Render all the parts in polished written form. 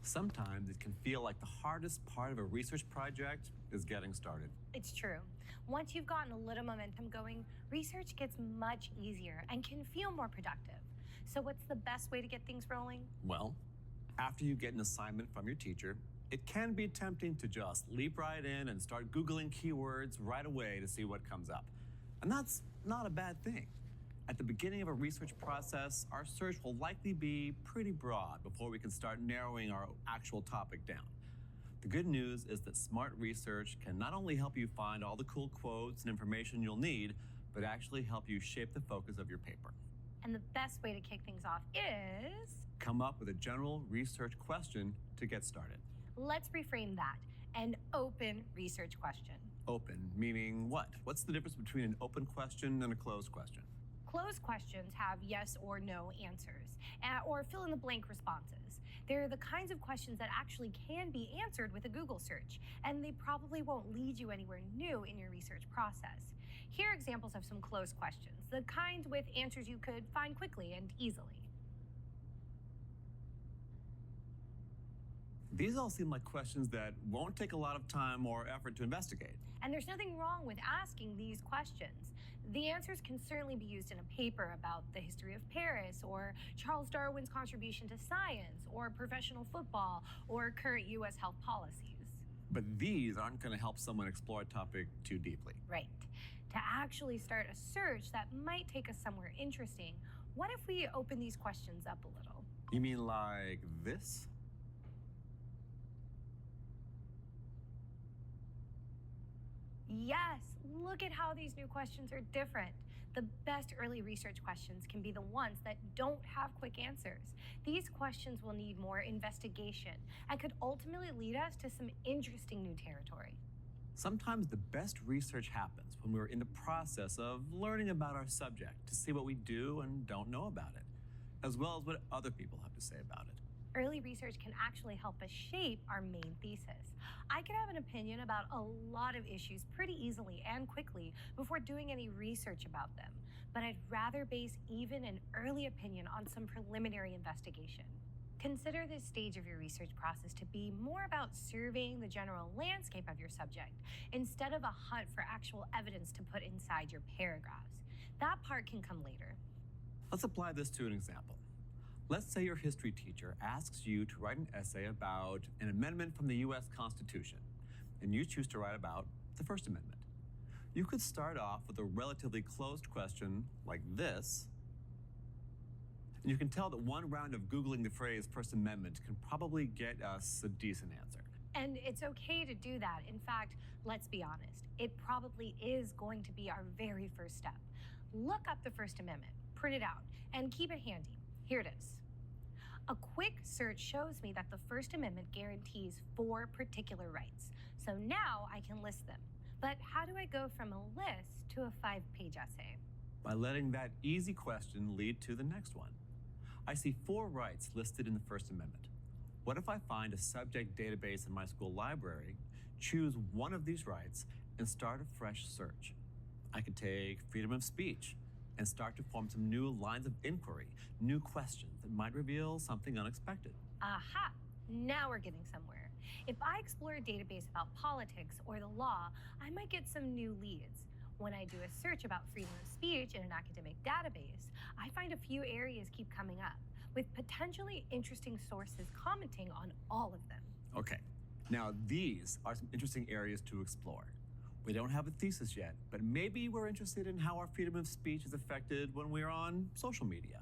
Sometimes it can feel like the hardest part of a research project is getting started. It's true. Once you've gotten a little momentum going, research gets much easier and can feel more productive. So what's the best way to get things rolling? Well, after you get an assignment from your teacher, it can be tempting to just leap right in and start Googling keywords right away to see what comes up. And that's not a bad thing. At the beginning of a research process, our search will likely be pretty broad before we can start narrowing our actual topic down. The good news is that smart research can not only help you find all the cool quotes and information you'll need, but actually help you shape the focus of your paper. And the best way to kick things off is... Come up with a general research question to get started. Let's reframe that. An open research question. Open, meaning what? What's the difference between an open question and a closed question? Closed questions have yes or no answers, or fill-in-the-blank responses. They're the kinds of questions that actually can be answered with a Google search, and they probably won't lead you anywhere new in your research process. Here are examples of some closed questions, the kind with answers you could find quickly and easily. These all seem like questions that won't take a lot of time or effort to investigate. And there's nothing wrong with asking these questions. The answers can certainly be used in a paper about the history of Paris, or Charles Darwin's contribution to science, or professional football, or current US health policies. But these aren't going to help someone explore a topic too deeply. Right. To actually start a search that might take us somewhere interesting, what if we open these questions up a little? You mean like this? Yes, look at how these new questions are different. The best early research questions can be the ones that don't have quick answers. These questions will need more investigation and could ultimately lead us to some interesting new territory. Sometimes the best research happens when we're in the process of learning about our subject to see what we do and don't know about it, as well as what other people have to say about it. Early research can actually help us shape our main thesis. I could have an opinion about a lot of issues pretty easily and quickly before doing any research about them, but I'd rather base even an early opinion on some preliminary investigation. Consider this stage of your research process to be more about surveying the general landscape of your subject instead of a hunt for actual evidence to put inside your paragraphs. That part can come later. Let's apply this to an example. Let's say your history teacher asks you to write an essay about an amendment from the US Constitution, and you choose to write about the First Amendment. You could start off with a relatively closed question like this, and you can tell that one round of Googling the phrase First Amendment can probably get us a decent answer. And it's okay to do that. In fact, let's be honest, it probably is going to be our very first step. Look up the First Amendment, print it out, and keep it handy. Here it is. A quick search shows me that the First Amendment guarantees 4 particular rights. So now I can list them. But how do I go from a list to a 5-page essay? By letting that easy question lead to the next one. I see 4 rights listed in the First Amendment. What if I find a subject database in my school library, choose one of these rights, and start a fresh search? I could take freedom of speech and start to form some new lines of inquiry, new questions that might reveal something unexpected. Aha! Now we're getting somewhere. If I explore a database about politics or the law, I might get some new leads. When I do a search about freedom of speech in an academic database, I find a few areas keep coming up, with potentially interesting sources commenting on all of them. Okay, now these are some interesting areas to explore. We don't have a thesis yet, but maybe we're interested in how our freedom of speech is affected when we're on social media.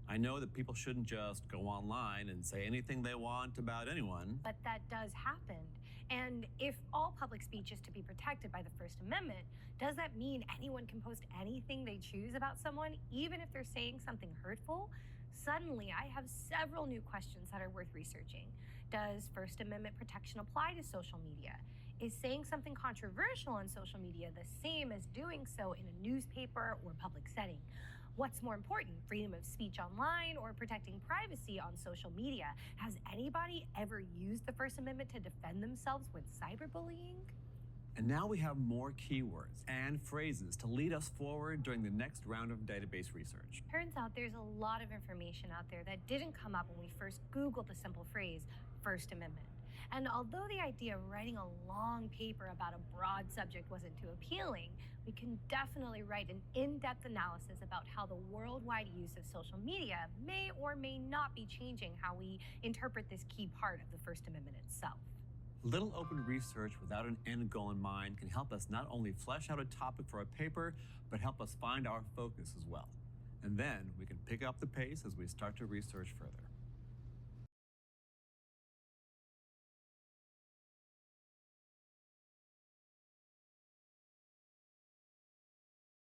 I know that people shouldn't just go online and say anything they want about anyone. But that does happen. And if all public speech is to be protected by the First Amendment, does that mean anyone can post anything they choose about someone, even if they're saying something hurtful? Suddenly, I have several new questions that are worth researching. Does First Amendment protection apply to social media? Is saying something controversial on social media the same as doing so in a newspaper or public setting? What's more important, freedom of speech online or protecting privacy on social media? Has anybody ever used the First Amendment to defend themselves with cyberbullying? And now we have more keywords and phrases to lead us forward during the next round of database research. Turns out there's a lot of information out there that didn't come up when we first Googled the simple phrase, First Amendment. And although the idea of writing a long paper about a broad subject wasn't too appealing, we can definitely write an in-depth analysis about how the worldwide use of social media may or may not be changing how we interpret this key part of the First Amendment itself. Little open research without an end goal in mind can help us not only flesh out a topic for a paper, but help us find our focus as well. And then we can pick up the pace as we start to research further.